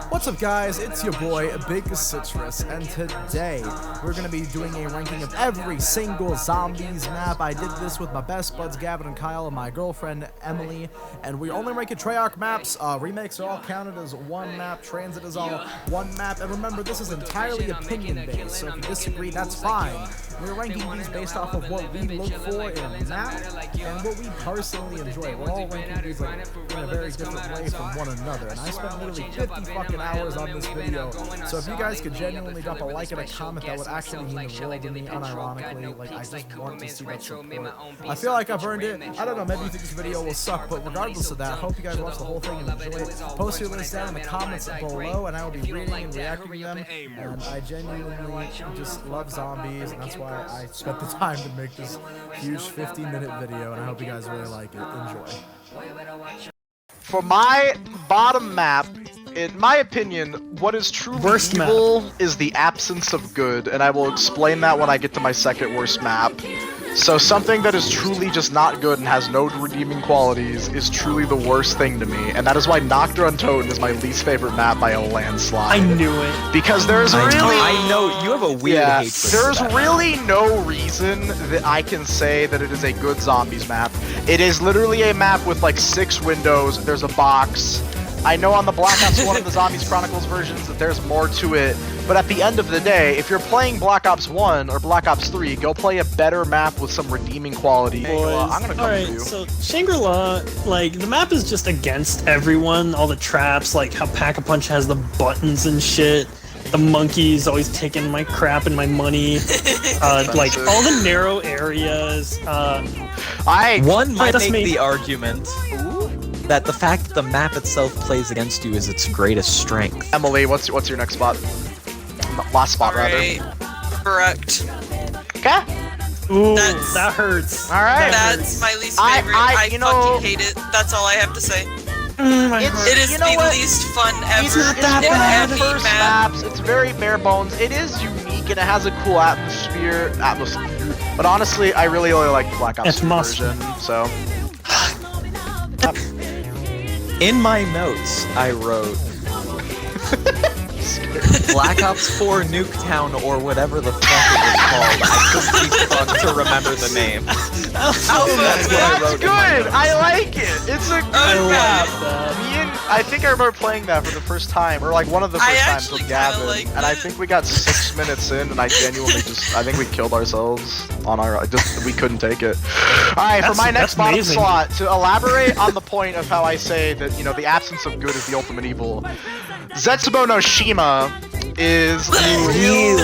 What's up guys, it's your boy Big Citrus, and today we're going to be doing a ranking of every single zombies map. I did this with my best buds Gavin and Kyle and my girlfriend Emily, and we only rank Treyarch maps. Remakes are all counted as one map, transit is all one map, and remember this is entirely opinion based, so if you disagree that's fine. We're ranking these based off of what we look for in a map and what we personally enjoy. We're all ranking these like in a very different way from one another, and I spent literally 50 fucking hours on this video, so if you guys could genuinely drop a like and a comment, that would actually mean the world to me, unironically. Like, I just want to see that support. I feel like I've earned it. I don't know, maybe you think this video will suck, but regardless of that, I hope you guys watch the whole thing and enjoy it. Post your links down in the comments below, and I will be reading and reacting to them, and I genuinely just love zombies, and that's why I spent the time to make this huge 50-minute video, and I hope you guys really like it. Enjoy. For my bottom map, in my opinion, what is truly evil is the absence of good, and I will explain that when I get to my second worst map. So something that is truly just not good and has no redeeming qualities is truly the worst thing to me, and that is why NACHT on TOTEN is my least favorite map by a landslide. I knew it. Because there's I know, you have a weird hatred for there's that really no reason that I can say that it is a good zombies map. It is literally a map with like 6 windows, there's a box. I know on the Black Ops 1 of the Zombies Chronicles versions that there's more to it, but at the end of the day, if you're playing Black Ops 1 or Black Ops 3, go play a better map with some redeeming quality. I'm gonna come for you. So Shangri-La, like, the map is just against everyone, all the traps, like how Pack-a-Punch has the buttons and shit. The monkeys always taking my crap and my money. Like, all the narrow areas. One might make the argument that the fact that the map itself plays against you is its greatest strength. Emily, what's your next spot? Last spot, rather. VERUCKT. Okay. Ooh, that hurts. Alright. That's my least favorite. I fucking hate it. That's all I have to say. It is the least fun ever. It's one of the first maps. It's very bare bones. It is unique and it has a cool atmosphere. But honestly, I really like the Black Ops 2 version. So. In my notes, I wrote Black Ops 4 Nuketown or whatever the fuck it was called. I couldn't be fucked to remember the name. That's what I wrote. That's good! I like it! It's a good map! I think I remember playing that for the first time, or like one of the first times with Gavin, and I think we got 6 minutes in, and I genuinely I think we killed ourselves on our, we couldn't take it. Alright, for my next bottom slot, to elaborate on the point of how I say that, you know, the absence of good is the ultimate evil, Zetsubo no Shima is really...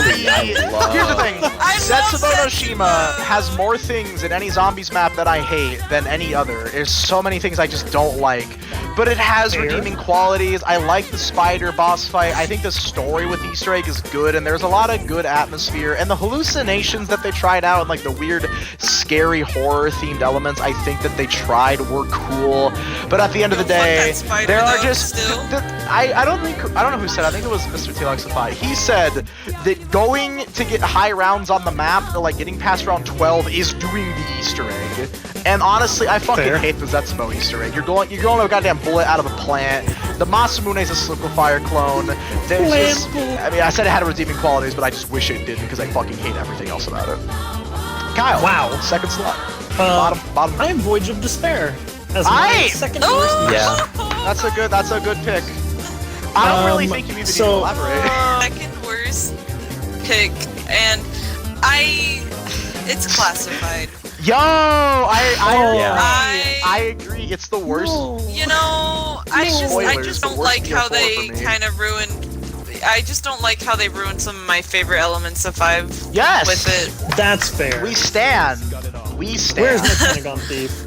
Here's the thing, Zetsubo no Shima has more things in any zombies map that I hate than any other. There's so many things I just don't like, but it has redeeming qualities. I like the spider boss fight. I think the story with Easter egg is good, and there's a lot of good atmosphere, and the hallucinations that they tried out and like the weird scary horror themed elements I think that they tried were cool, but at the end of the day there are just I don't know who said it. I think it was Mr. TLXify. He said that going to get high rounds on the map, or like getting past round 12, is doing the Easter egg. And honestly, I fucking hate the Zetsubo Easter egg. You're going a goddamn bullet out of a plant. The Masamune is a Liquefier clone. There's just, I mean, I said it had redeeming qualities, but I just wish it didn't because I fucking hate everything else about it. Kyle, second slot. Bottom. I am Voyage of Despair as my second worst. Yeah, that's a good pick. I don't really think you even need to elaborate. Second worst pick, and it's classified. Yo, I agree. It's the worst. You know, I just don't like how they kind of ruined. I just don't like how they ruined some of my favorite elements of 5. Yes, with it. That's fair. We stand. Where's the Pentagon Thief?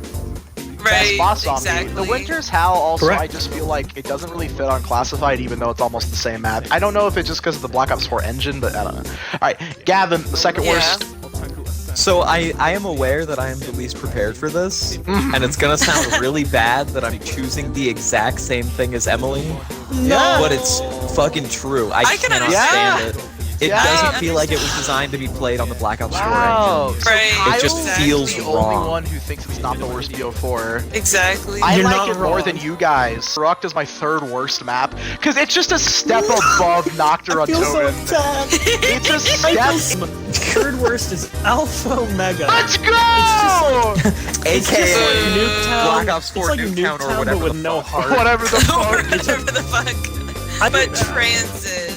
Right, boss exactly. The Winter's Howl also, I just feel like it doesn't really fit on Classified, even though it's almost the same map. I don't know if it's just because of the Black Ops 4 engine, but I don't know. Alright, Gavin, the second worst. So I am aware that I am the least prepared for this, and it's gonna sound really bad that I'm choosing the exact same thing as Emily. No! But it's fucking true. I cannot stand it. It Yeah. doesn't feel like it was designed to be played on the Black Ops 4 Wow. engine. So Right. It just Kyle's feels the wrong. only one who thinks it's not the worst BO4. Exactly. I You're like not it more wrong. than you guys. VERUCKT is my third worst map because it's just a step above NACHT or I feel so Toten. attacked. It's a I feel step. third worst is Alpha Omega. Let's go! It's just AKA like Nuketown. Black Ops 4 it's like Nuketown or Nuketown, whatever but with the no fuck. heart. Whatever the fuck. Whatever the fuck. I But think- transit.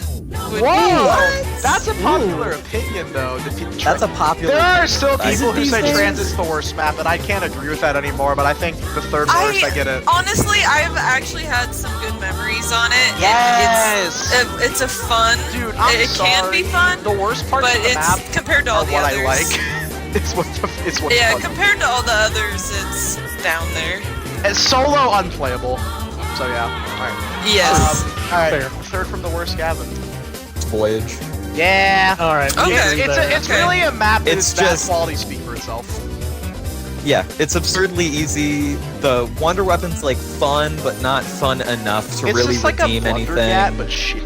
would Whoa! be- That's a popular opinion, though. That's a popular. There are still Is people it who these say days? Transit's the worst map, and I can't agree with that anymore. But I think the third worst, I get it. Honestly, I've actually had some good memories on it. Yes! It's a fun. Dude, I'm it sorry. can be fun, The worst parts but of the it's map compared to all are the what others. I like. It's what's Yeah, fun. compared to all the others, it's down there. It's solo unplayable. So yeah. Alright. Yes. Alright. Fair. Third from the worst, Gavin. Voyage. Yeah. All right. we Okay. agree It's there. it's really a map that It's its bad just- quality speak for itself. Yeah, it's absurdly easy. The wonder weapon's like fun, but not fun enough to It's really just like redeem a anything. Blundergat, but shit.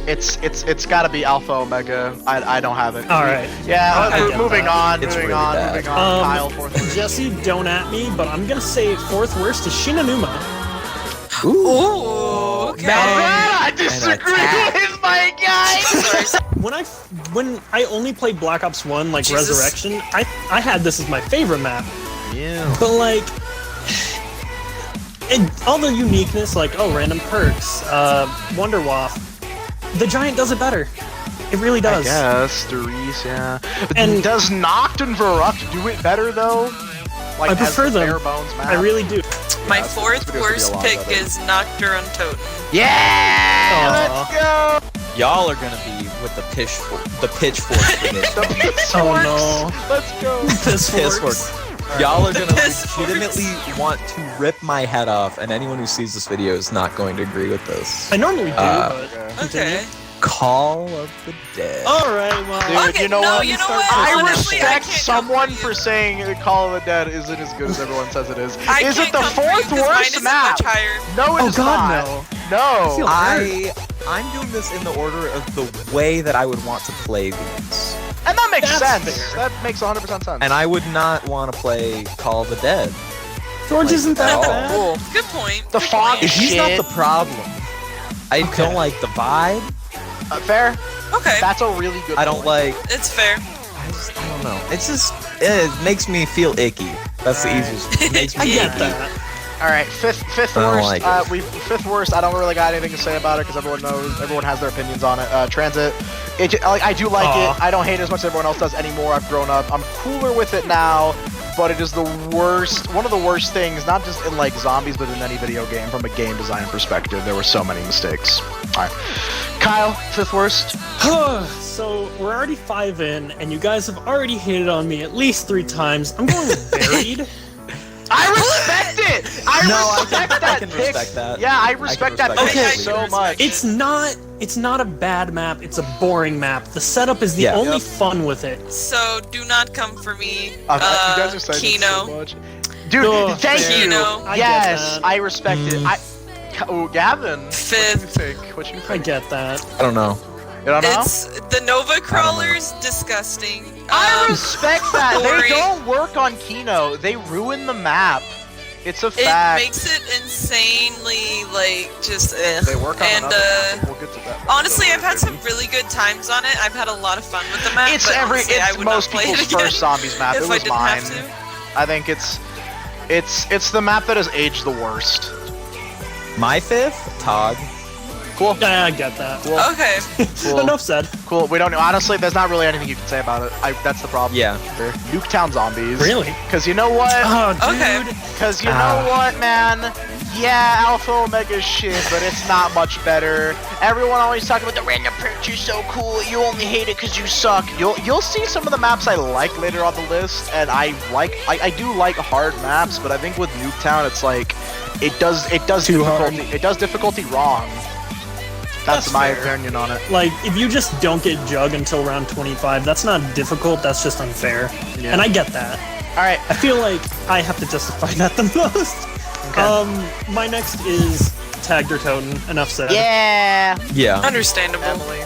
It's gotta be Alpha Omega. I don't have it. All right. Yeah. I get moving that. on. It's Moving really on. bad. Moving on. Kyle, fourth worst. Jesse, don't at me, but I'm gonna say fourth worst is Shinonuma. Ooh. Okay. Now that I disagree attack. with my guy. Sorry. When I only played Black Ops 1, like Jesus. Resurrection, I had this as my favorite map. Yeah. But like, all the uniqueness, like random perks, Wonder Waff, the Giant does it better. It really I does. guess the RIESE, yeah. But And- does NACHT and VERUCKT do it better though? Like I prefer as the them. bare bones map. I really do. My this fourth video's gonna be worst a lot pick better. is NACHT or Toten. Yeah. Aw. Let's go. Y'all are gonna be with the pitchfork tradition. The pitchforks. Oh no. Let's go. Pitchforks. Y'all are gonna Pitchforks. legitimately want to rip my head off, and anyone who sees this video is not going to agree with this. I normally do, but Okay. Call of the Dead. all right. Well, Dude, Okay, you know no, what? you know what? I Honestly, I respect can't someone come for you. saying that Call of the Dead isn't as good as everyone says it is. I Is can't it the come for you fourth 'cause mine worst isn't map? much higher. No, it Oh, is God, not. no. No. I feel- I'm doing this in the order of the way that I would want to play these. And that makes That's sense. fair. That makes 100% sense. And I would not want to play Call of the Dead. George Like, isn't that at all. bad. Cool. Good point. The Good fog point. is He's not Shit. the problem. I Okay. don't like the vibe. Fair. Okay. That's a really good I don't point. like. It's fair. I don't know. It's just it makes me feel icky. That's the Alright. easiest. It makes I me get icky. that. Alright, fifth I don't worst. like it. Fifth worst. I don't really got anything to say about it because everyone has their opinions on it. Transit. I do like Aw. it. I don't hate it as much as everyone else does anymore. I've grown up. I'm cooler with it now. But it is the worst, one of the worst things, not just in like zombies, but in any video game from a game design perspective. There were so many mistakes. Alright. Kyle, fifth worst. So we're already 5 in, and you guys have already hated on me at least 3 times. I'm going with Buried. I respect it! I respect that I can pick. respect that. Yeah, I respect that respect pick that. so Okay. much. It's not a bad map. It's a boring map. The setup is the Yeah. only Yep. fun with it. So do not come for me. You guys are saying this so KINO. much. Dude, Oh, thank fair. you. KINO. I get Yes, that. I respect it. Gavin. Fifth. What do you think? What do you I think? get that. I don't know. You don't know? It's the Nova Crawler's disgusting. I respect that. They boring. don't work on Kino. They ruin the map. It's a It fact. makes it insanely like just They work on and another map. We'll get to that. honestly, I've had some really good times on it. I've had a lot of fun with the map. It's but honestly, I it's would most not play people's it again first zombies map. It if I was didn't mine. have to. I think it's the map that has aged the worst. My fifth, Tog. Cool. Yeah, I get that. Cool. Okay. Cool. Enough said. Cool. We don't know. Honestly, there's not really anything you can say about it. That's the problem. Yeah. They're Nuketown zombies. Really? Because you know what? Oh, dude. Okay. Because you know what, man? Yeah, Alpha Omega shit, but it's not much better. Everyone always talking about the random perks. You're so cool. You only hate it because you suck. You'll see some of the maps I like later on the list, and I do like hard maps, but I think with Nuketown, it's like it does Too hard. difficulty. It does difficulty wrong. That's That's my fair. opinion on it. Like, if you just don't get Jug until round 25, that's not difficult, that's just unfair. Yeah. And I get that. All right. I feel like I have to justify that the most. Okay. My next is Tagged or Toten. Enough said. Yeah. Yeah. Understandable. Emily.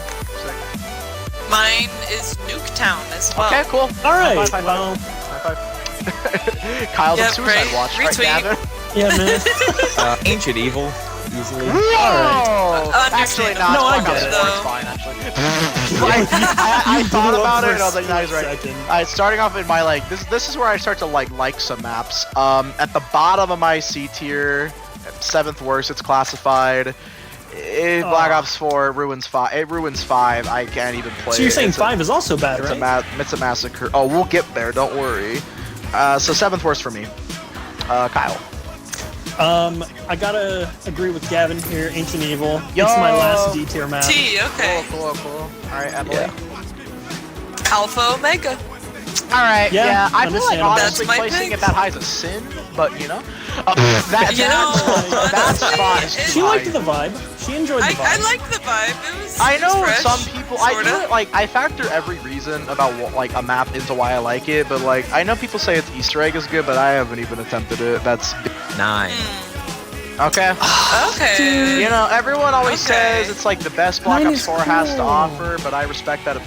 Mine is Nuketown as well. Okay, cool. All right. High five, Well, high five. Kyle's on Yep, Suicide right. Watch, right, Retweet. Gavin? yeah, man. Ancient Evil, easily. Whoa! Actually, Understandable. not. No, I Fuck get off, it. It's fine, actually. I thought about it, and I was like, no, he's right. Alright, starting off in my, like, this is where I start to, like some maps. At the bottom of my C tier, 7th worst, it's classified. Black Ops 4 ruins 5. It ruins 5. I can't even play. So you're it. saying 5 is also bad, right? It's a massacre. Oh, we'll get there. Don't worry. So 7th worst for me. Kyle. I gotta agree with Gavin here. Ancient Evil. Yo! It's my last D tier map. T, okay. Cool. All right, Emily. Yeah. Alpha Omega. All right. Yeah, Yeah. I feel like understandable. honestly That's my placing pick. it that high is a sin, but you know, That's fine. She liked the vibe. She enjoyed the vibe. I liked the vibe. It was. I know fresh, some people. I do sorta. it, like I factor every reason about what, like a map into why I like it, but like I know people say its Easter egg is good, but I haven't even attempted it. That's 9. okay. Okay. You know, everyone always Okay. says it's like the best Black Mine Ops is 4 has to cool. offer, but I respect that.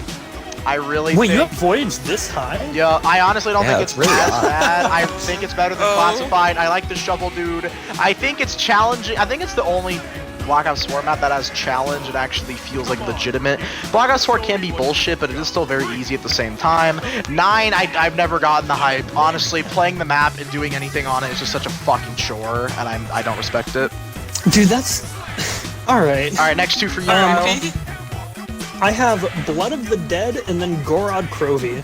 I really Wait, you think. have Voyage this high? Yeah, I honestly don't Yeah, think it's it's really as odd. bad. I think it's better than Oh. Classified. I like the Shovel Dude. I think it's challenging. I think it's the only Black Ops 4 map that has challenge and actually feels like legitimate. Black Ops 4 can be bullshit, but it is still very easy at the same time. 9, I've never gotten the hype. Honestly, playing the map and doing anything on it is just such a fucking chore, and I don't respect it. Dude, that's... Alright. All right, next 2 for you, Kyle. RP. I have Blood of the Dead and then GOROD KROVI.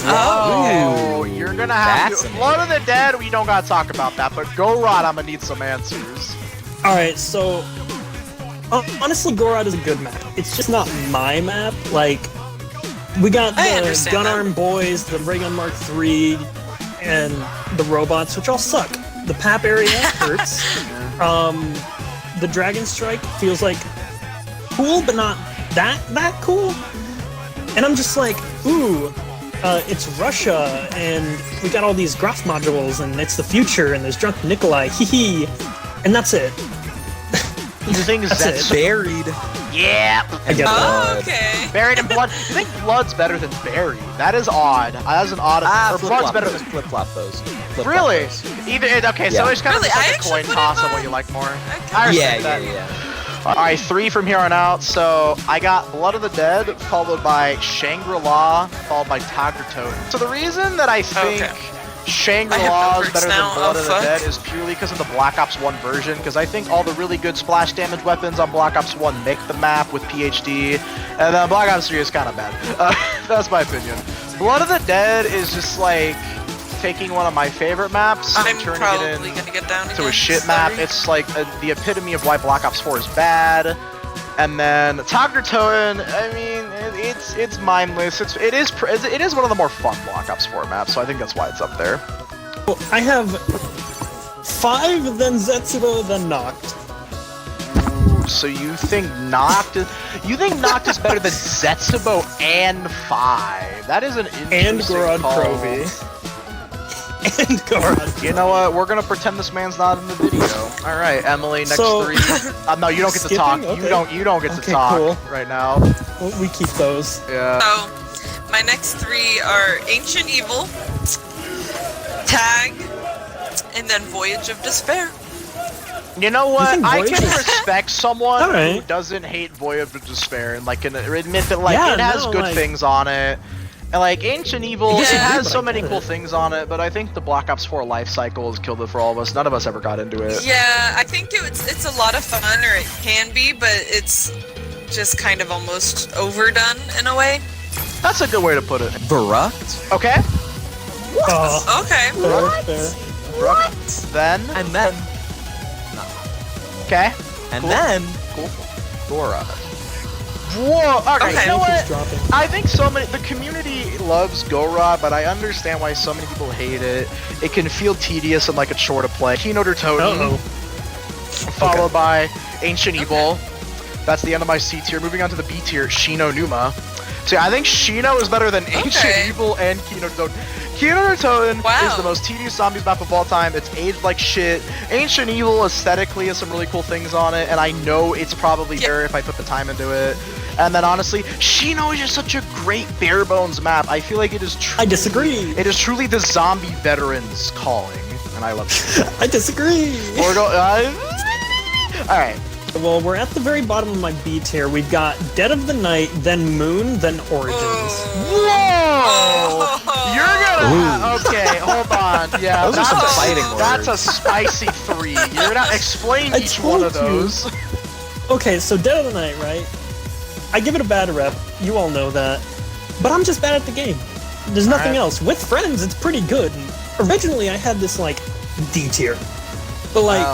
Oh, you're gonna have That's to. amazing. Blood of the Dead, we don't gotta talk about that, but GOROD, I'm gonna need some answers. Alright, so... honestly, GOROD is a good map. It's just not my map. Like, we got I the understand Gun that. Arm Boys, the Ray Gun Mark III, and the robots, which all suck. The PAP area hurts. The Dragon Strike feels like cool, but not that cool. And I'm just like, ooh, it's Russia, and we got all these graph modules, and it's the future, and there's Drunk Nikolai, hee hee, and that's it. You think That's Zets it. Buried. Yeah. I get Oh, that. okay. Buried in Blood. You think Blood's better than Buried? That is odd. That's an odd. or Blood's better than. Flip-flop those. Flip-flop Really? those. Okay, so Yeah. it's kind Really, of just I like a actually coin put toss him on what on- you like more. Okay. I Yeah, respect yeah, that. yeah. Alright, 3 from here on out. So I got Blood of the Dead, followed by Shangri-La, followed by Toten. So the reason that I think Okay. Shangri-La is perks better now. than Blood Oh, of the fuck. Dead is purely because of the Black Ops 1 version, because I think all the really good splash damage weapons on Black Ops 1 make the map with PhD, and then Black Ops 3 is kind of bad. That's my opinion. Blood of the Dead is just like taking one of my favorite maps I'm and turning probably it gonna get down to again. a shit map. Sorry. It's like the epitome of why Black Ops 4 is bad. And then Toten, I mean, it's mindless. It is one of the more fun Black Ops 4 maps, so I think that's why it's up there. Well, I have 5, then Zetsubo, then NACHT. So you think NACHT is better than Zetsubo and 5? That is an And interesting GOROD call. KROVI. And GOROD. You know what? We're gonna pretend this man's not in the video. All right, Emily. Next So- 3. No, you don't get to Skipping? talk. Okay. You don't get to Okay, talk cool. right now. Well, we keep those. Yeah. So, my next 3 are Ancient Evil, Tag, and then Voyage of Despair. You know what? think I Voyage can is- respect someone who Alright. doesn't hate Voyage of Despair and like can admit that like Yeah, it has no, good like- things on it. And like Ancient Evil, Yeah, it has but so I many get cool it. things on it, but I think the Black Ops 4 life cycle has killed it for all of us. None of us ever got into it. Yeah, I think it's a lot of fun, or it can be, but it's just kind of almost overdone in a way. That's a good way to put it. VERUCKT. Okay. Oh, Okay. fair. Then. And then... Okay. And Cool. then... Cool. GOROD. Whoa. Okay. Okay. You know Keeps what? dropping. I think the community loves GOROD, but I understand why so many people hate it. It can feel tedious and like a chore to play. KINO or TOTEN. Uh-oh. Followed by Ancient Evil. That's the end of my C tier. Moving on to the B tier, Shino Numa. See, I think Shino is better than Ancient Evil and KINO TOTEN. KINO TOTEN is the most tedious zombies map of all time. It's aged like shit. Ancient Evil aesthetically has some really cool things on it, and I know it's probably better if I put the time into it. And then honestly, Shino is just such a great bare bones map. I feel like it is I disagree. It is truly the zombie veterans calling, and I love it. I disagree. Alright. Well, we're at the very bottom of my B tier. We've got Dead of the Night, then Moon, then Origins. Whoa! You're gonna okay, hold on. Yeah, those are some fighting words. That's a spicy 3. You're gonna explain each one of those. Okay, so Dead of the Night, right? I give it a bad rep. You all know that. But I'm just bad at the game. There's nothing else. With friends, it's pretty good. Originally, I had this, like, D tier. But, like,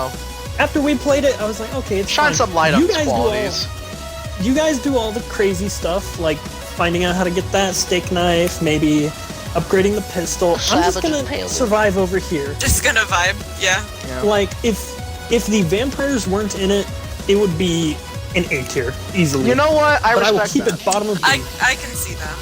after we played it, I was like, okay, it's Shine fine. some light on its qualities. You guys do all the crazy stuff, like finding out how to get that steak knife, maybe upgrading the pistol. I'm just gonna survive over here. Just gonna vibe, yeah. Like, if the vampires weren't in it, it would be an A tier, easily. You know what? I will keep it bottom of B. I can see that.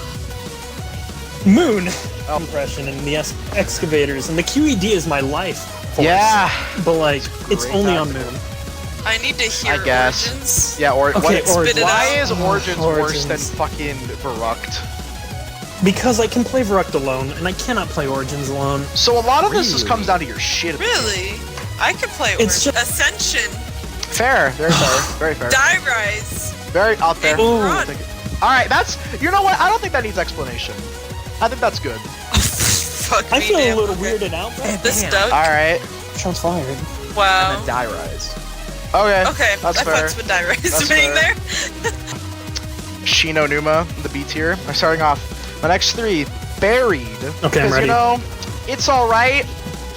Moon impression and the excavators, and the QED is my life. Yeah, but like it's only on Moon. I need to hear I guess. Origins. Yeah, Origins. Why is Origins worse than fucking VERUCKT? Because I can play VERUCKT alone, and I cannot play Origins alone. So a lot of this just comes down to your shit. Really? I could play It's Origins. Ascension. Fair, very fair, very fair. Rise. Very out there. And Alright, that's, you know what? I don't think that needs explanation. I think that's good. Fuck I me, feel damn. a little weirded out. This Doug. Alright. Shots fired. Wow. And then Rise. Okay. Okay, that's I fair. fucks with Rise That's being fair. there. Shino Numa, the B tier. I'm starting off. My next 3, Buried. Okay, I'm ready. You know, it's alright.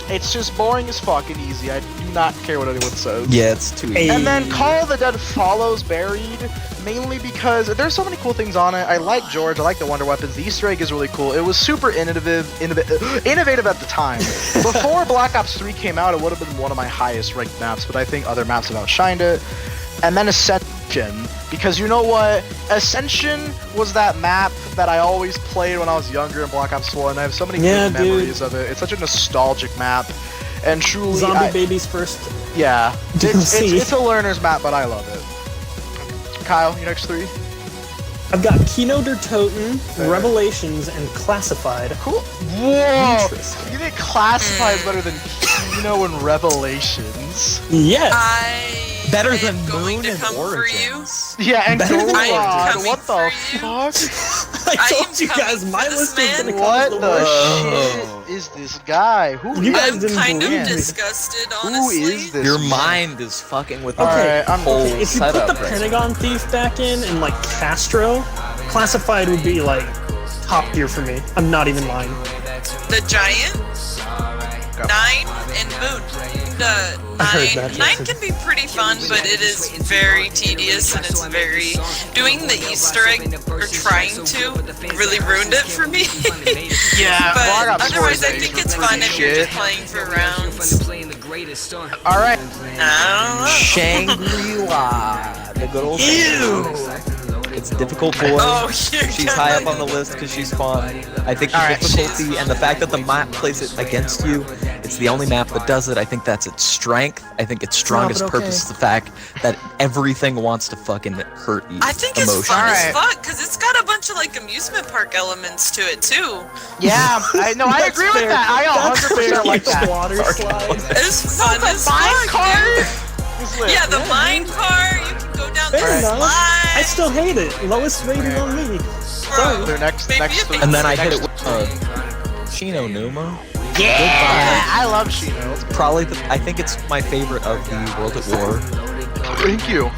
It's just boring as fuck and easy. I do not care what anyone says. Yeah, it's too easy. And then Call of the Dead follows Buried, mainly because there's so many cool things on it. I like George, I like the wonder weapons, the Easter egg is really cool. It was super innovative at the time. Before Black Ops 3 came out, it would have been one of my highest ranked maps, but I think other maps have outshined it. And then Ascension, because you know what? Ascension was that map that I always played when I was younger in Black Ops 1. I have so many good memories of it. It's such a nostalgic map. And truly, Zombie Baby's first. Yeah, it's a learner's map, but I love it. Kyle, your next 3? I've got KINO TOTEN, Revelations, and Classified. Cool. Whoa! Interesting. You think Classified is better than KINO and Revelations? Yes. Better than going Moon to and come for you. Origins. Yeah, and Better than GOROD. What the for fuck? I I told am you guys, coming my for this list is man. gonna come What with the worst. shit is this guy? Who You is guys I'm didn't kind of believe me. disgusted, Who honestly. is this? Your man? mind is fucking with the Alright, I'm whole If you put setup the right Pentagon Thief back in and like Castro, Classified would be like top tier for me. I'm not even lying. The Giant, 9, and Moon. heard that. 9 can be pretty fun, but it is very tedious and it's very... Doing the Easter egg, or trying to, really ruined it for me. Yeah, Black But Ops 4 otherwise is I think it's fun if you're just playing for rounds. Alright. I don't know. Shangri-La. The good old It's difficult for Oh, She's high up on the list because she's fun. I think the difficulty and the fact that the map plays it against you, it's the only map that does it. I think that's its strength. I think its strongest purpose is the fact that everything wants to fucking hurt you. I think it's fun as fuck, because it's got a bunch of like amusement park elements to it too. Yeah, I agree with that. I 100% like that. Water slide. It's fun as fuck, dude. Yeah, the mine car, you can go down the slide. I still hate it. Lowest rating on me. Bro, Their next maybe three. And then I hit it with Shino Numa. Yeah, I love Shino. Probably, I think it's my favorite of the World at War. Thank you.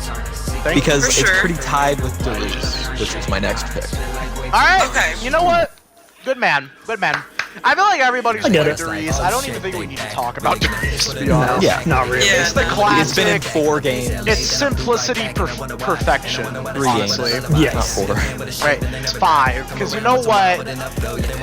Because For it's sure. pretty tied with Duluth, which is my next pick. Alright, Okay. you know what? Good man, good man. I feel like everybody's I get played it. RIESE. I don't even think we need to talk about RIESE, to be honest. Yeah. Not really. Yeah. It's the classic. It's been in 4 games. It's simplicity perfection, 3 honestly. games. Yes. Not 4. Right, it's 5. Because you know what?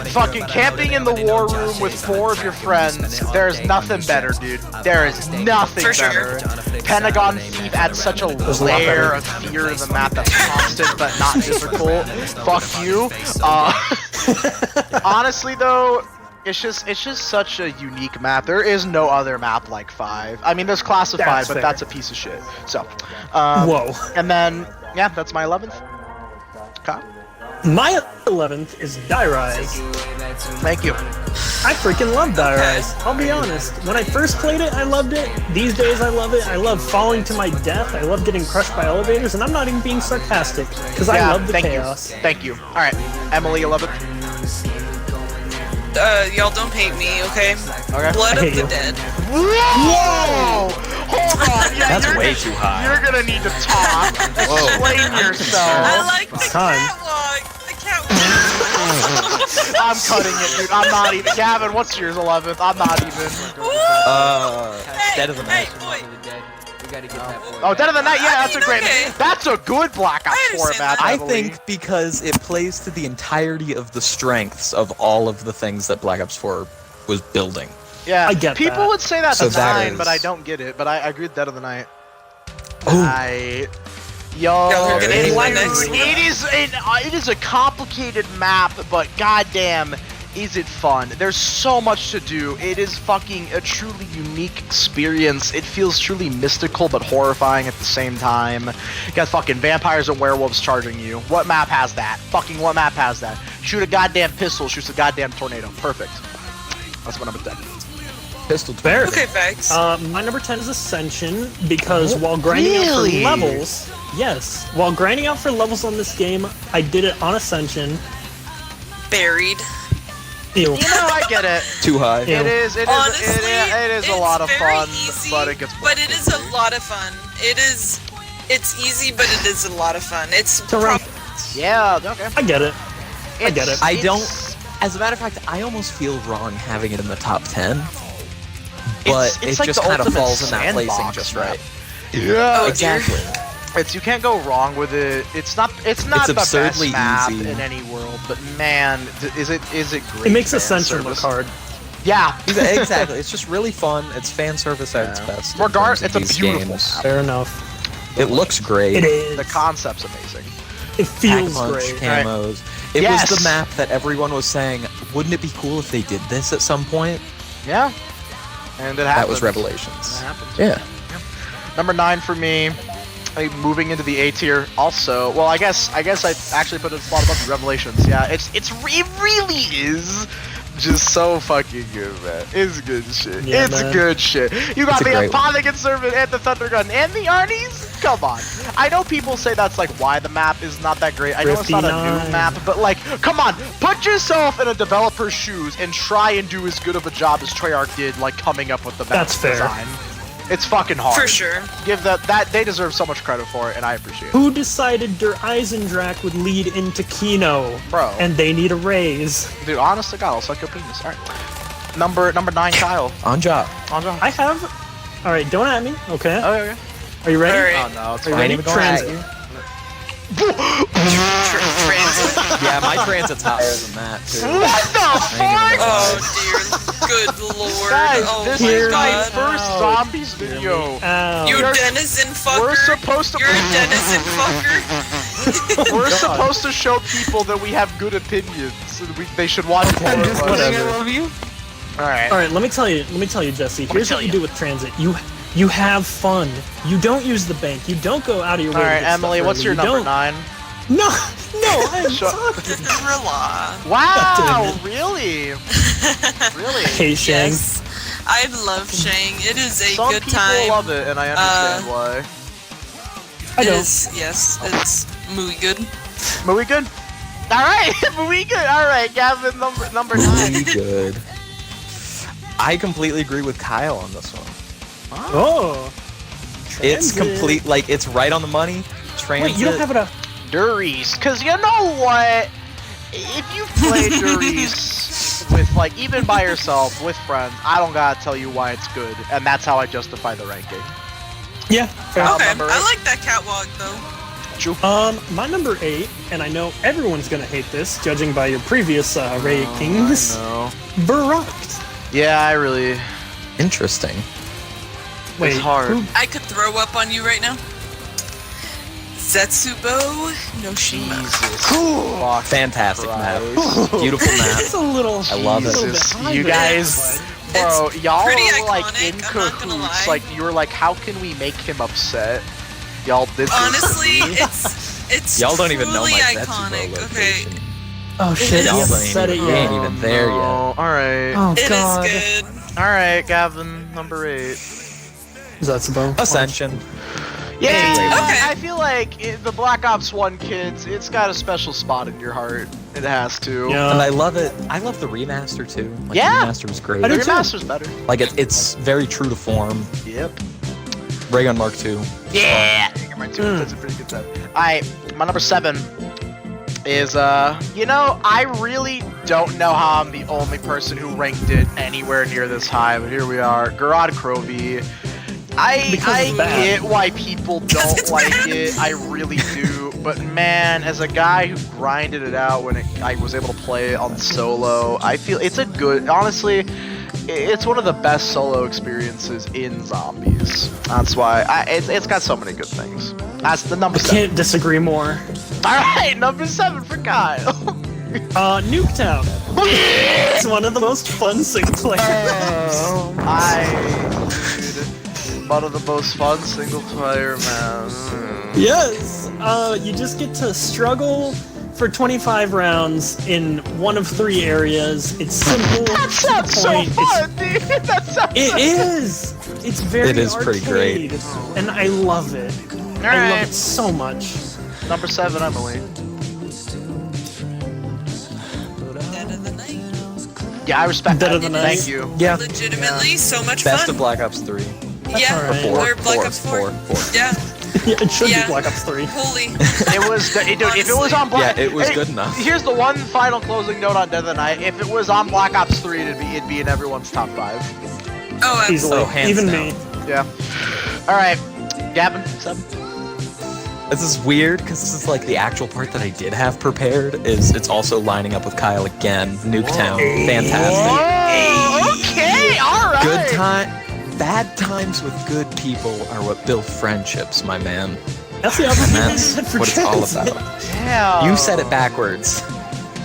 Fucking camping in the war room with 4 of your friends, there's nothing better, dude. There is nothing For sure. better. Pentagon Thief adds such a layer of fear to the map that's constant but not difficult. Fuck you. Honestly though, it's just such a unique map. There is no other map like 5. I mean, there's Classified, That's but fair. that's a piece of shit. So, Whoa. and then yeah, that's my 11th. Okay. My 11th is RIESE. Thank you. I freaking love RIESE. I'll be honest. When I first played it, I loved it. These days, I love it. I love falling to my death. I love getting crushed by elevators, and I'm not even being sarcastic, because I love the chaos. Thank you. All right, Emily, 11th. Y'all don't hate me, okay? Okay. Blood I of hate the you. Dead. Whoa! Hold on. Yeah, That's you're way gonna- too high. You're gonna need to talk. Explain I yourself. like the time. catwalk. The catwalk. I'm cutting it, dude. I'm not even. Gavin, what's yours? 11th. I'm not even. Dead of the Night. Hey, boy. Oh, Dead of the Night. Yeah, that's a great. okay. That's a good Black Ops 4 understand map. that. I Emily. think because it plays to the entirety of the strengths of all of the things that Black Ops 4 was building. Yeah, I get people that. would say that's So a that 9, is- but I don't get it. But I agree with Dead of the Night. Ooh. Yo, we're gonna it, do like, my next one. it is a complicated map, but goddamn, is it fun? There's so much to do. It is fucking a truly unique experience. It feels truly mystical but horrifying at the same time. You got fucking vampires and werewolves charging you. What map has that? Fucking what map has that? Shoot a goddamn pistol, shoots a goddamn tornado. Perfect. That's what I'm at. Pistol Fair. Okay, thanks. My number 10 is Ascension, because while grinding out Really? for levels, yes, while grinding out for levels on this game, I did it on Ascension. Buried. Ew. You know, I get it. Too high. Yeah. Honestly, it is a it's lot of very fun, easy, but it gets but it is a lot of fun. It's easy, but it is a lot of fun. It's around- Yeah, okay. I get it. I get it. I don't. As a matter of fact, I almost feel wrong having it in the top 10. But It's it like just the kind of ultimate falls in that placing sandbox just map. right. Yeah, Oh, Exactly. you can't go wrong with it. It's not the absurdly best map easy. in any world, but man, is it great? It makes fan Ascension look service. hard. Yeah, Exactly. It's just really fun. It's fan service at its best. in terms of It's a these beautiful games. map. Fair enough. It looks great. It is. The concept's amazing. It feels Pack-a-punch, great. camos. It Yes. was the map that everyone was saying, wouldn't it be cool if they did this at some point? Yeah, and it happened. That was Revelations. It happened. Yeah. Number 9 for me. Moving into the A tier. Also, well, I guess I actually put a spot above the Revelations. Yeah, it really is just so fucking good, man. It's good shit. Yeah, it's man. good shit. You got It's a the great one. Apothic Servant and the Thunder Gun and the Arnie's. Come on. I know people say that's like why the map is not that great. I know it's not a new 59. map, but like, come on, put yourself in a developer's shoes and try and do as good of a job as Treyarch did, like coming up with the map That's fair. design. It's fucking hard. For sure. Give that they deserve so much credit for it, and I appreciate it. Who decided Der Eisendrache would lead into KINO? Bro. And they need a raise. Dude, honest to God, I'll suck your penis. All right. Number 9, Kyle. On job. Andre. I have. Alright, don't at me, okay? Okay. Are you ready? Alright. Oh no, it's Are you fine. ready? even gonna at Transit. you. Transit. Yeah, my transit's higher than that, too. What the fuck? Oh dear, good lord. Guys, Oh this my is my god. first zombies video. Ow. You We're- denizen fucker. We're supposed to. You're a denizen fucker. We're supposed to show people that we have good opinions. And they should watch more of us. Whatever. love you. All right. Alright, let me tell you, Jesse. Here's what you do with transit. You have fun. You don't use the bank. You don't go out of your way. All to right, get stuff Emily, what's early. your You number don't- 9? No, I'm Shut- talking. Gorilla. Wow, Damn really? Really? Hey, Shang. Yes. I love Shang. It is a Some good people time. love it, and I understand why. I It don't. is, yes, it's muy good. But we good? All right, we good. All right, Gavin, number 9. Really good. I completely agree with Kyle on this one. Oh. It's Transit. complete, like, it's right on the money. Transit. Wait, you don't have it a. Durice, because you know what? If you play Durice, with like even by yourself with friends, I don't gotta tell you why it's good, and that's how I justify the ranking. Yeah. Fair. Okay, I like that catwalk though. My number 8, and I know everyone's gonna hate this, judging by your previous ratings. VERUCKT. Yeah, I really. Interesting. Wait, it's hard. I could throw up on you right now. Zetsubo no Shima. Jesus. Fantastic map. Beautiful map. It's a little. I love it. You guys, bro, y'all were like in iconic, I'm not gonna cahoots. lie. Like you were like, how can we make him upset? Y'all did this. Honestly, it's Y'all don't even know my truly Zetsubo iconic. location. Okay, Oh shit! Y'all You don't said it even, yet. ain't even there yet. All right. Oh it god. is good. All right, Gavin, number 8. Zetsubo. Ascension. Yeah, Okay. I feel like the Black Ops 1 kids, it's got a special spot in your heart. It has to. Yeah. And I love it. I love the remaster too. Like, Yeah. the remaster was great. I do Your too. master's better. Like it's very true to form. Yep. Ray Gun Mark II. Yeah. My 2 that's a pretty good set. Alright, my number 7 is you know, I really don't know how I'm the only person who ranked it anywhere near this high, but here we are. GOROD KROVI. I get why people don't like it. I really do. But man, as a guy who grinded it out when I was able to play it on solo, I feel it's a good. Honestly, it's one of the best solo experiences in zombies. That's why it's got so many good things. That's the number 7. Can't disagree more. All right, number 7 for Kyle. Nuketown. It's one of the most fun single player maps. One of the most fun single player maps. Yes. You just get to struggle for 25 rounds in one of 3 areas. It's simple. That sounds so fun, dude. That sounds. It is. It's very. It is pretty great. arcade, and I love it. I love it so much. Number 7, Emily. Dead of the night. Yeah, I respect Dead that. of the Night. Thank you. Yeah. Legitimately, so much Best fun. of Black Ops 3. Yeah, alright. or Black Ops 4. Yeah, Yeah, it should Yeah. be Black Ops 3. holy. It was, dude, if it was on Black, Yeah, it was hey, good enough. Here's the one final closing note on Dead of the Night. If it was on Black Ops 3, it'd be in everyone's top 5. Oh, Easily. Oh, hands Even down. me. Yeah. All right, Gavin, 7. This is weird because this is like the actual part that I did have prepared. It's also lining up with Kyle again. Nuketown, fantastic. Oh, okay, all right. Good time, bad times with good people are what build friendships, my man. That's the opposite And thing that's for what it's all Jensen. about. Damn. You said it backwards.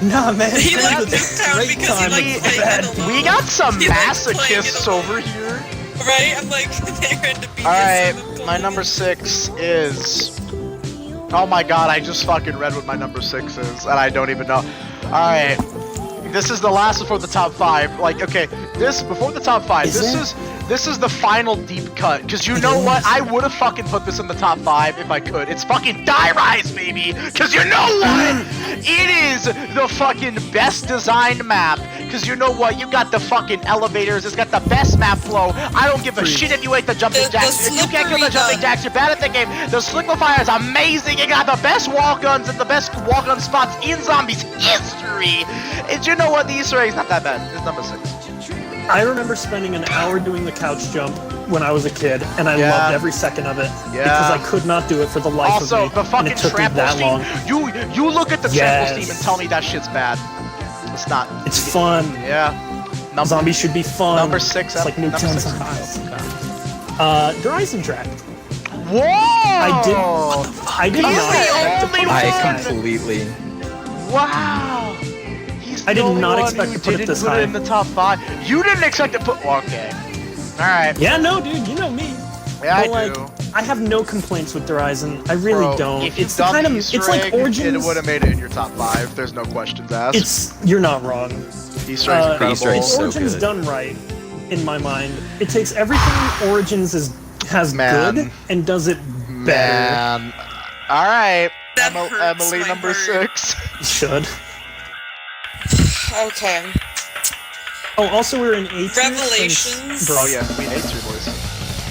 Nah, man. He it liked was a Nuketown great because he time liked with playing bad it people. alone. We got some He likes playing masochists it alone. over here. Right? I'm like, they're into BDSM. Alright, my number 6 is... Oh my god, I just fucking read what my number 6 is, and I don't even know. Alright, this is the last before the top 5. Like, okay, before the top 5, this is the final deep cut, because you know what? I would have fucking put this in the top 5 if I could. It's fucking Die Rise, baby! Because you know what? It is the fucking best designed map, because you know what? You got the fucking elevators, it's got the best map flow. I don't give a shit if you ate the jumping jacks. If you can't kill the jumping jacks, you're bad at the game. The Slicklifier is amazing. It got the best wall guns and the best wall gun spots in zombies history. And you know what? The Easter egg's not that bad. It's number 6. I remember spending an hour doing the couch jump when I was a kid, and I loved every second of it because I could not do it for the life of me. Also, the fucking and it took me trample that steam. long. You look at the trample steam and tell me that shit's bad. It's not. It's fun. Yeah. Zombies should be fun. Number 6. It's like number Nuketown 6. zombies. Horizon Track. Whoa! I did not expect to put it I this high. completely. Wow. I did not expect to put it this high. in the top 5. You didn't expect to put. Okay. All right. Yeah, no, dude, you know me. Yeah, But, I do. I have no complaints with Horizon. I really Bro, don't. If you've It's the done kind of. Easter It's like egg, Origins. It would have made it in your top 5. There's no questions asked. You're not wrong. Easter egg's incredible. Easter egg's so Origins good. done right, in my mind. It takes everything Origins has Man. good and does it better. Man. All right. That hurts Emily, my number heart. 6. Should. Okay. Oh, also we're in 8. Revelations. Oh yeah, we ate 2 boys.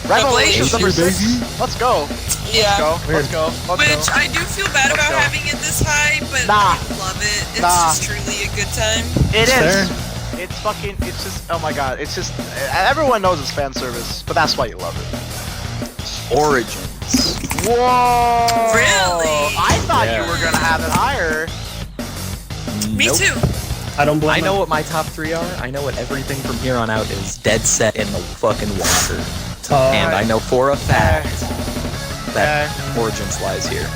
Revelations number 6. Let's go. Yeah. Let's go. Which I do feel bad about having it this high, but Nah. I love it. It's Nah. just truly a good time. It is. Fair. It it's fucking, it's just, oh my god, it's just, everyone knows it's fan service, but that's why you love it. Origins. Whoa! Really? I thought you were gonna have it higher. Me too. I don't blame I know him. what my top 3 are. I know what everything from here on out is dead set in the fucking water. And I know for a fact that Origins lies here.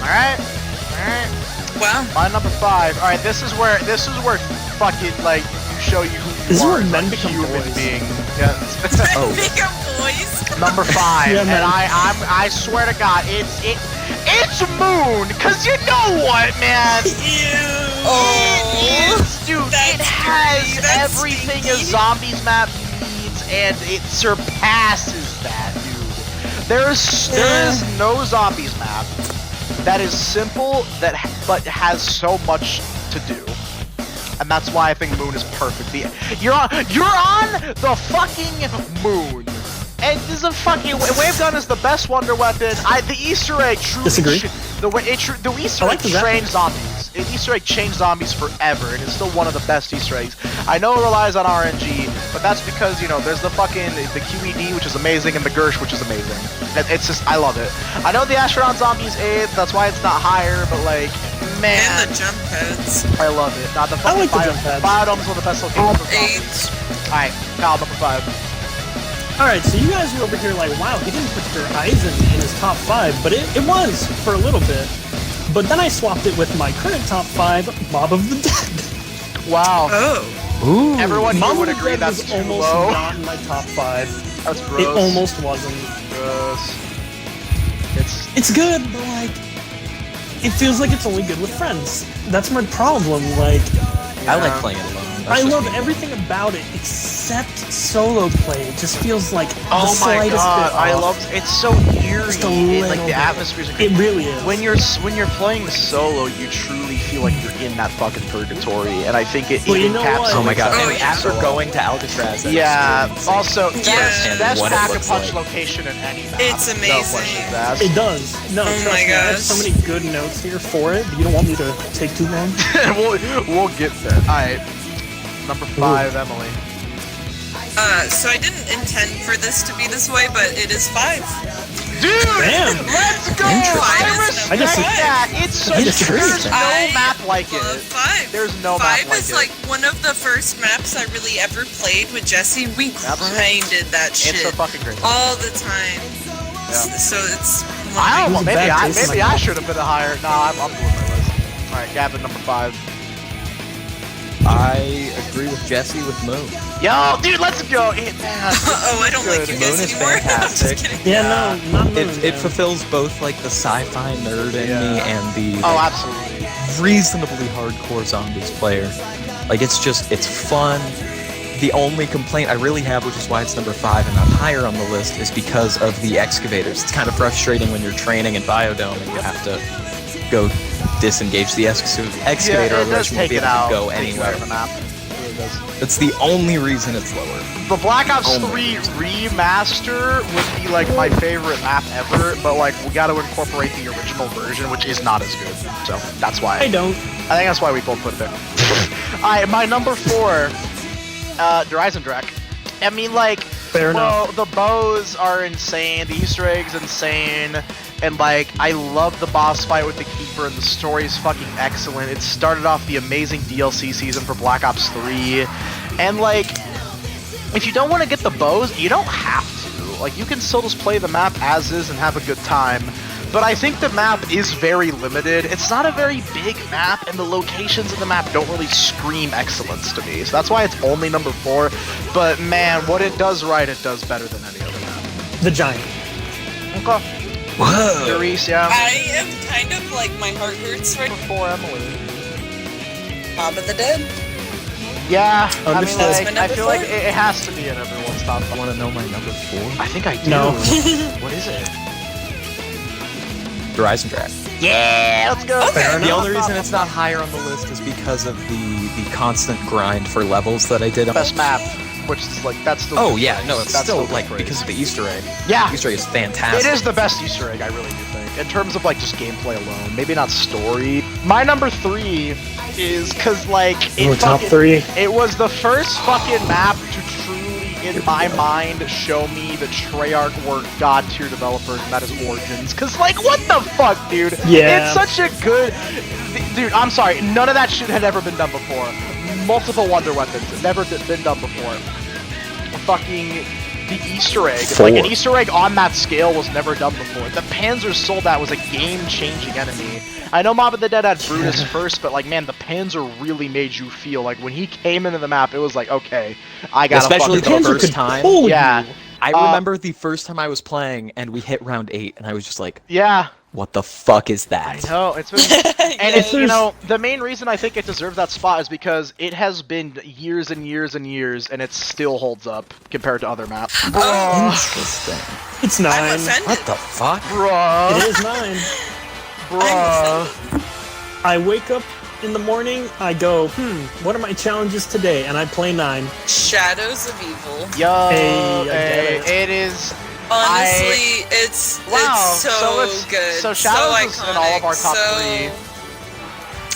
Alright. Wow. My number 5. Alright, this is where fucking, like, you show you who you This is are where as men a become human boys. being. Yeah. Oh. Big up boys. Number 5, Yeah, and man. I swear to God, it's Moon, cause you know what, man? Oh, It is, dude. that's It has dirty, that's everything stinky. a zombies map needs, and it surpasses that, dude. There is no zombies map that is simple but has so much to do. And that's why I think Moon is perfect. You're on the fucking moon. And this is a fucking wave gun is the best wonder weapon. The Easter egg truly Disagree. the Easter I egg like the Zephyr. trained zombies. The Easter egg changed zombies forever, and it's still one of the best Easter eggs. I know it relies on RNG, but that's because there's the QED, which is amazing, and the Gersh, which is amazing. It's just, I love it. I know the astronaut zombies aid, that's why it's not higher, but like, man, and the jump pads. I love it. Now the I like fucking the jump pads. biodomes are the best locations for zombies. 8. Alright, Kyle, number 5. Alright, so you guys were over here like, wow, he didn't put your Eisen in his top 5, but it was for a little bit. But then I swapped it with my current top 5, Mob of the Dead. Wow. Oh. Ooh. Everyone Mob here would of the agree Dead that's was too almost low. not in my top 5. That's gross. It almost wasn't. Gross. It's good, but like, it feels like it's only good with friends. That's my problem. Like, I like playing it alone. That's I just love me. everything about it except solo play. It just feels like Oh the my slightest god, bit I off. love it's so eerie. Just a Like little the bit. atmosphere's It really is. when you're playing solo, you truly feel like you're in that fucking purgatory, and I think it Well, you know what? encapsulates Oh my god! that Oh, And yeah. after so going to Alcatraz, that yeah. experience, Also, Yeah. best what it pack-a-punch looks like. location in any map. It's No amazing. questions asked. It does. No, Oh trust my me, I have gosh. so many good notes here for it, but you don't want me to take too long? we'll get there. Alright. Number 5, Emily. So I didn't intend for this to be this way, but it is 5. Dude! Damn. Let's go! Interesting. I I respect just- that! It's so disagree. there's no I map like love it. 5. There's no 5 map like is it. like one of the first maps I really ever played with Jesse. We grinded that shit It's so fucking great. all the time. Yeah. So it's I It was don't a maybe bad I taste in maybe my I mouth. should have been higher. Nah, I'm doing my list. Alright, Gavin, number 5. I agree with Jesse with Moon. Yo, dude, let's go! Man, oh, I don't like you Good. guys Moon is anymore. I'm just fantastic. kidding. Yeah, no, not Moon. It man. fulfills both like the sci-fi nerd in Yeah. me and the Oh, like, absolutely. reasonably hardcore zombies player. Like it's fun. The only complaint I really have, which is why it's number 5 and not higher on the list, is because of the excavators. It's kind of frustrating when you're training in Biodome and you have to go disengage the excavator, Yeah, it otherwise does you won't take be it able out. to go Takes it out anywhere. of the map. It really does. That's the only reason it's lower. The Black Ops Oh my 3 remaster would be like my favorite map ever, but like we got to incorporate the original version, which is not as good. So that's why. I don't. I think that's why we both put it there. Alright, my number 4, Dreisendrack. I mean, like, Fair bro, enough. the bows are insane, the Easter eggs insane, and like, I love the boss fight with the Keeper, and the story is fucking excellent. It started off the amazing DLC season for Black Ops 3, and like, if you don't want to get the bows, you don't have to. Like, you can still just play the map as is and have a good time. But I think the map is very limited. It's not a very big map, and the locations in the map don't really scream excellence to me. So that's why it's only number 4. But man, what it does right, it does better than any other map. The Giant. Okay. Whoa! Reese, yeah. I am kind of like my heart hurts right Number 4, Emily. Mob of the Dead. Yeah, I mean, Understood. like, My I number feel 4? like it has to be in everyone's top I 5. want to know my number 4. I think I do. No. What is it? Horizon Track. Yeah, let's go. Okay. The only reason it's not higher on the list is because of the constant grind for levels that I did. Best map, which is like, that's still Oh good yeah, praise. no, it's That's still good like praise. because of the Easter egg. Yeah. The Easter egg is fantastic. It is the best Easter egg, I really do think. In terms of like just gameplay alone, maybe not story. My number 3 is because like top 3. It was the first fucking map to truly, in my mind, show me the Treyarch were god tier developers, and that is Origins. Cause like, what the fuck, dude? Yeah. It's such a good, dude. I'm sorry, none of that shit had ever been done before. Multiple wonder weapons, never been done before. Fucking. The Easter egg, like an Easter egg on that scale was never done before. The Panzer Soldat was a game-changing enemy. I know Mob of the Dead had Brutus first, but like, man, the Panzer really made you feel like when he came into the map, it was like, okay, I gotta especially fucking the first time. Yeah, I remember the first time I was playing and we hit round 8, and I was just like, yeah. What the fuck is that? I know, it's been, and it's, you know, the main reason I think it deserves that spot is because it has been years and years and years, and it still holds up compared to other maps. Oh, Interesting. It's 9. I'm offended. What the fuck? Bruh. It is 9. Bruh. I wake up in the morning, I go, what are my challenges today? And I play 9. Shadows of Evil. Yo, Hey, it is. Honestly, it's so good. So Shadows so is in all of our top so, 3.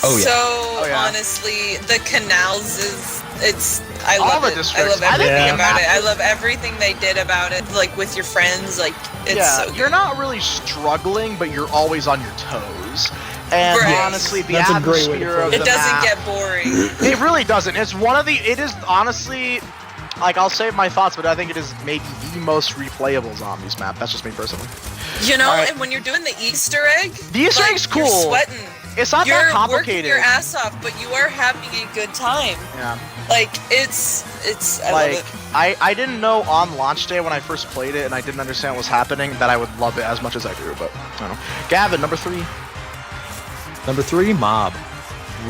Oh yeah. So honestly, the canals is I all love the it. districts. I love everything Yeah. about it. I love everything they did about it. Like with your friends, like it's so good. You're not really struggling, but you're always on your toes. And Right. honestly, the That's a great way to atmosphere put of it. the It doesn't map, get boring. it really doesn't. It's one of the. It is honestly. Like, I'll save my thoughts, but I think it is maybe the most replayable zombies map. That's just me personally. You know, Alright. and when you're doing the Easter egg, The Easter like, egg's cool. You're sweating. It's not You're that working complicated. your ass off, but you are having a good time. Yeah. Like it's I love Like, it. I didn't know on launch day when I first played it and I didn't understand what was happening that I would love it as much as I do, but I don't know. Gavin, number 3. Number 3, Mob.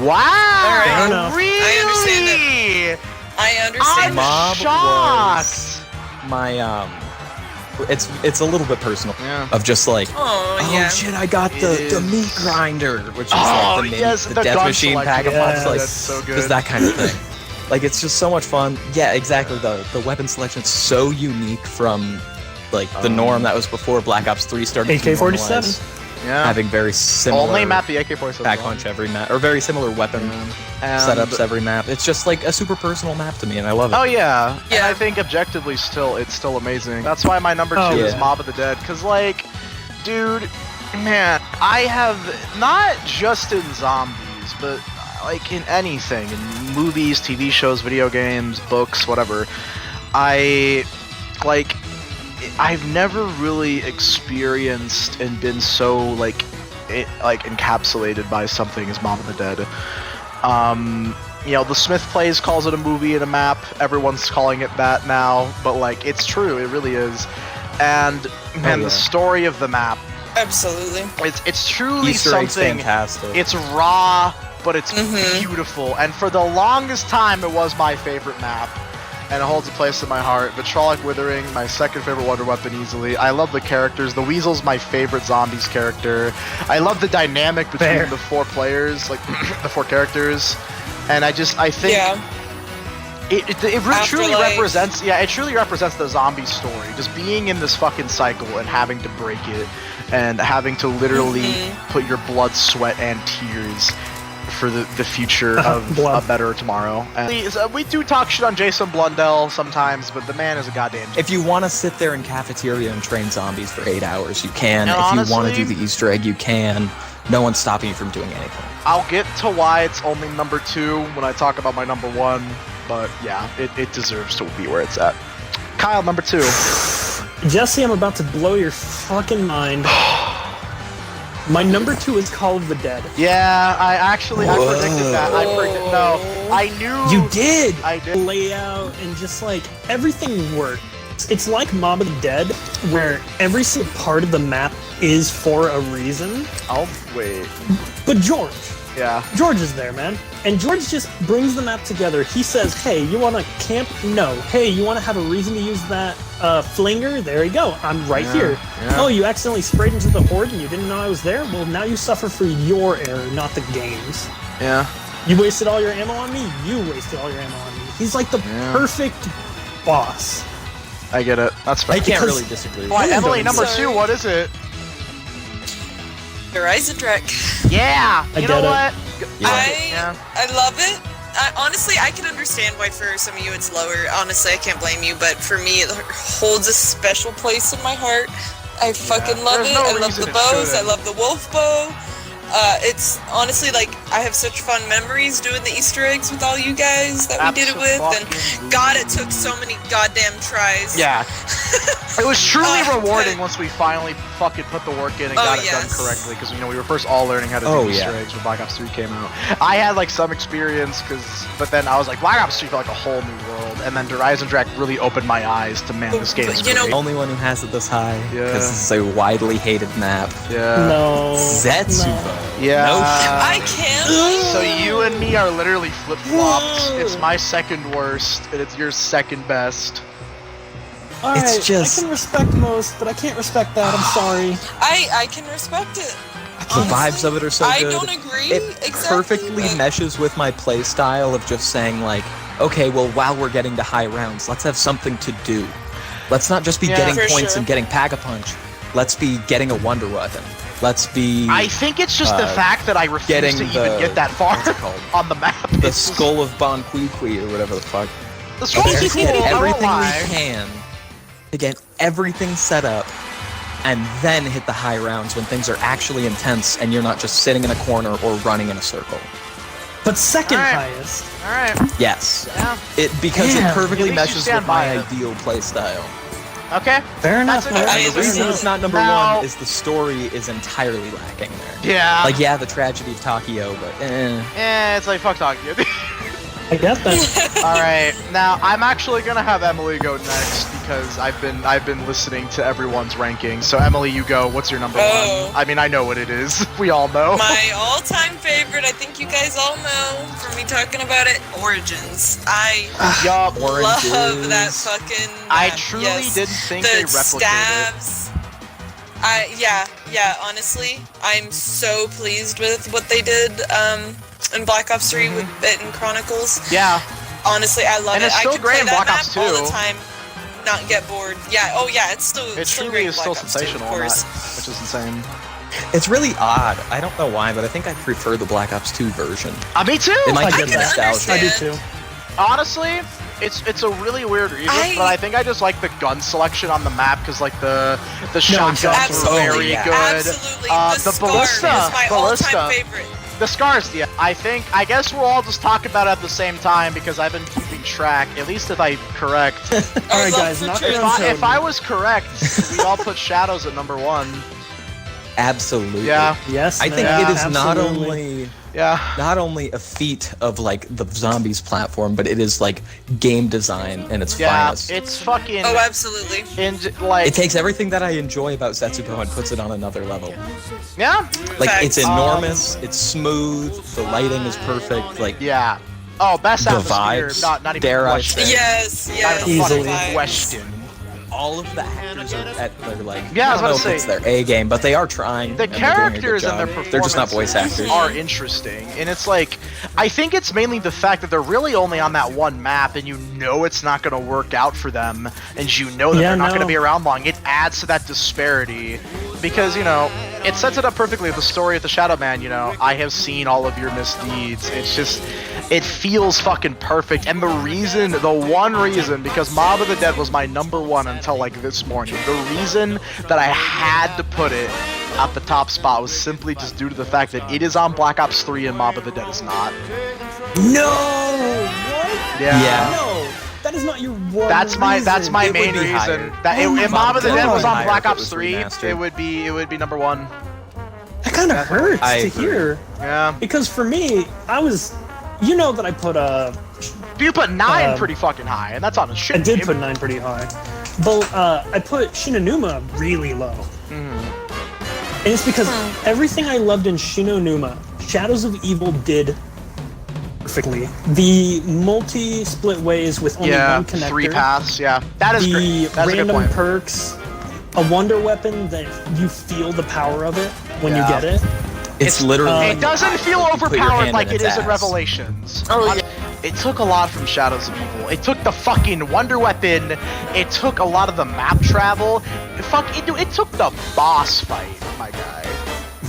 Wow! Fair enough. Really? I understand I understand. I'm Mob shocked! was my it's a little bit personal. Yeah. Of just like, Oh yeah. shit, I got the is. meat grinder, which is Oh, like the, yes, the the death gun machine selection. pack of Yeah, pops, like that's so good. just that kind of thing. Like it's just so much fun. Yeah, exactly. The weapon selection's so unique from like the norm that was before Black Ops 3 started. to AK-47. normalize Yeah. Having very similar Only map the AK-47. pack punch every map, or very similar weapon And- setups every map. It's just like a super personal map to me, and I love it. Oh yeah. And Yeah. I think objectively it's still amazing. That's why my number 2 Oh, is yeah. Mob of the Dead, cause like, dude, man, I have not just in zombies, but like in anything, in movies, TV shows, video games, books, whatever. I've never really experienced and been so like encapsulated by something as Mob of the Dead. You know, the Smith Plays calls it a movie and a map. Everyone's calling it that now, but like it's true, it really is. And man, the story of the map, Absolutely. it's truly Easter egg's something. fantastic. It's raw, but it's beautiful. And for the longest time, it was my favorite map. And it holds a place in my heart. Vitrolic Withering, my second favorite wonder weapon easily. I love the characters. The Weasel's my favorite zombies character. I love the dynamic between the 4 players, like the 4 characters. And I think it truly represents, it truly represents the zombie story. Just being in this fucking cycle and having to break it and having to literally put your blood, sweat, and tears for the future of a better tomorrow. And we do talk shit on Jason Blundell sometimes, but the man is a goddamn genius. If you want to sit there in cafeteria and train zombies for 8 hours, you can. And if honestly, you want to do the Easter egg, you can. No one's stopping you from doing anything. I'll get to why it's only number 2 when I talk about my number 1, but yeah, it deserves to be where it's at. Kyle, number 2. Jesse, I'm about to blow your fucking mind. My number 2 is Call of the Dead. Yeah, I predicted that. I knew. You did! I did. Layout and just like everything works. It's like Mob of the Dead, where every single part of the map is for a reason. Oh, wait. But George is there, man. And George just brings the map together. He says, hey, you want to camp? No. Hey, you want to have a reason to use that flinger? There you go. I'm right here. Yeah. Oh, you accidentally sprayed into the horde and you didn't know I was there? Well, now you suffer for your error, not the game's. Yeah. You wasted all your ammo on me? You wasted all your ammo on me. He's like the perfect boss. I get it. That's fair. I can't really disagree. Why, Emily, number 2, what is it? RIESE. Yeah. You know what? I love it. Honestly, I can understand why for some of you it's lower. Honestly, I can't blame you, but for me, it holds a special place in my heart. I fucking love it. I love the bows. I love the wolf bow. It's honestly like I have such fun memories doing the Easter eggs with all you guys that we did it with, and God, it took so many goddamn tries. Yeah. It was truly rewarding once we finally fucking put the work in and got it done correctly, because we were first all learning how to do Easter eggs when Black Ops 3 came out. I had like some experience, but then I was like, Black Ops 3 felt like a whole new world, and then Rise and Drac really opened my eyes to man, this game is great. The only one who has it this high, because this is a widely hated map. Yeah. No. Zetsubo. Yeah. No. I can't. So you and me are literally flip-flopped. It's my second worst, and it's your second best. Alright, It's just- I can respect most, but I can't respect that, I'm sorry. I can respect it. The vibes of it are so I good. don't agree. It perfectly meshes with my playstyle of just saying like, okay, well, while we're getting to high rounds, let's have something to do. Let's not just be getting points and getting Pack-a-Punch. Let's be getting a Wonder Weapon. Let's be... I think it's just the fact that I refuse to even get that far on the map. The Skull of Bon Qui Qui or whatever the fuck. The Skull is Just cool, get I won't everything lie. we can to get everything set up and then hit the high rounds when things are actually intense and you're not just sitting in a corner or running in a circle. But second highest. Alright. Yes. Yeah. Because it perfectly At least you meshes stand with my by it. ideal playstyle. Okay. Fair enough. That's man. And the reason it's not number Now- one is the story is entirely lacking there. Yeah. Like, yeah, the tragedy of Takio, but it's like, fuck Tokyo. I get that. Alright, now I'm actually gonna have Emily go next because I've been listening to everyone's ranking. So Emily, you go. What's your number one? I mean, I know what it is. We all know. My all-time favorite, I think you guys all know from me talking about it, Origins. I love that fucking map. I truly didn't think they replicated stabs. Honestly, I'm so pleased with what they did in Black Ops 3 with it in Chronicles. Yeah. Honestly, I love And it. it's still I could great play in that Black Ops map all 2. the time, not get bored. Yeah, it's still It still truly great is in still Black Ops 2, sensational of on that, course. which is insane. it's really odd. I don't know why, but I think I prefer the Black Ops 2 version. Me too! It might I be get that. nostalgia. I do too. Honestly, it's a really weird reason, but I think I just like the gun selection on the map because like the shotguns are very good. Absolutely. The ballista, is my all-time favorite. The scars, yeah. I guess we'll all just talk about it at the same time because I've been keeping track. At least if I'm correct. Alright guys, knock it on If I was correct, we all put Shadows at number 1. Absolutely. Yeah. Yes, I think man, it is absolutely. not only a feat of like the zombies platform, but it is like game design and its finest. It's fucking. Oh, absolutely. And like it takes everything that I enjoy about Zetsubo and puts it on another level. Yeah. Like Facts. it's enormous, it's smooth, the lighting is perfect. Like yeah. Oh, best the atmosphere. vibes. Not even Dare a I question. say. Yes, Not yes. even a fucking Easily. question. All of the actors are at their like. Yeah, I was I don't know about to if it's say, their A game, but they are trying. the and they're doing a good characters and their job. performances They're just not voice actors. are interesting, and it's like I think it's mainly the fact that they're really only on that one map, and you know it's not going to work out for them, and you know that they're not going to be around long. It adds to that disparity because it sets it up perfectly. The story of the Shadow Man, I have seen all of your misdeeds. It's just it feels fucking perfect, and the one reason, because Mob of the Dead was my number one until like this morning. The reason that I had to put it at the top spot was simply just due to the fact that it is on Black Ops 3 and Mob of the Dead is not. No! What? Yeah. No! That is not your one That's my It main would be reason. higher. That if Mob of the Dead was on Black If it Ops was 3, remastered. it would be number 1. That kind of hurts I to agree. hear. Yeah. Because for me, I was... You know that I put You put 9 pretty fucking high, and that's on a shit I did game. put 9 pretty high. But I put Shinonuma really low. And it's because everything I loved in Shinonuma, Shadows of Evil did perfectly. The multi-split ways with only one connector. 3 paths, yeah. That is great. That's a good random point. perks, a wonder weapon that you feel the power of it when you get it. It's literally. It doesn't feel put your overpowered hand like in it its is in ass. Revelations. Oh yeah. It took a lot from Shadows of Evil. It took the fucking wonder weapon. It took a lot of the map travel. It took the boss fight, my guy.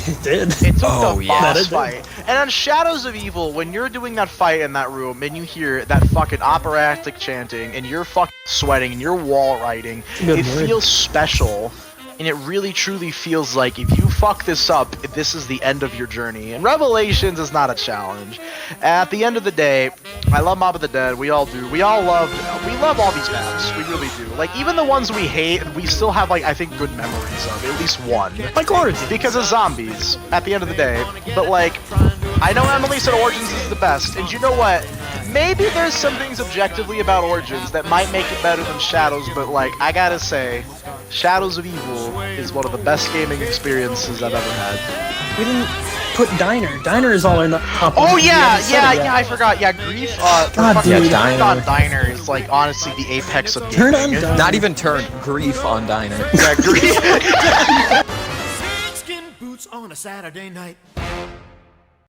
It did. It took Oh, the yeah. boss fight. And on Shadows of Evil, when you're doing that fight in that room and you hear that fucking operatic chanting and you're fucking sweating and you're wall writing, it feels special. And it really truly feels like if you fuck this up, this is the end of your journey. And Revelations is not a challenge. At the end of the day, I love Mob of the Dead. We all do. We love all these maps. We really do. Like, even the ones we hate, we still have, like, I think good memories of. At least one. Like Origins. Because of zombies, at the end of the day. But, like, I know Emily said Origins is the best. And you know what? Maybe there's some things objectively about Origins that might make it better than Shadows, but, like, I gotta say, Shadows of Evil is one of the best gaming experiences I've ever had. We didn't put Diner. Diner is all in the top. Oh yeah, I forgot. Yeah, Grief. God, Grief dude. on Diner is like honestly the apex of Turn gaming. on Diner. Not even turn. Grief on Diner. Yeah, Grief. Skin boots on a Saturday night.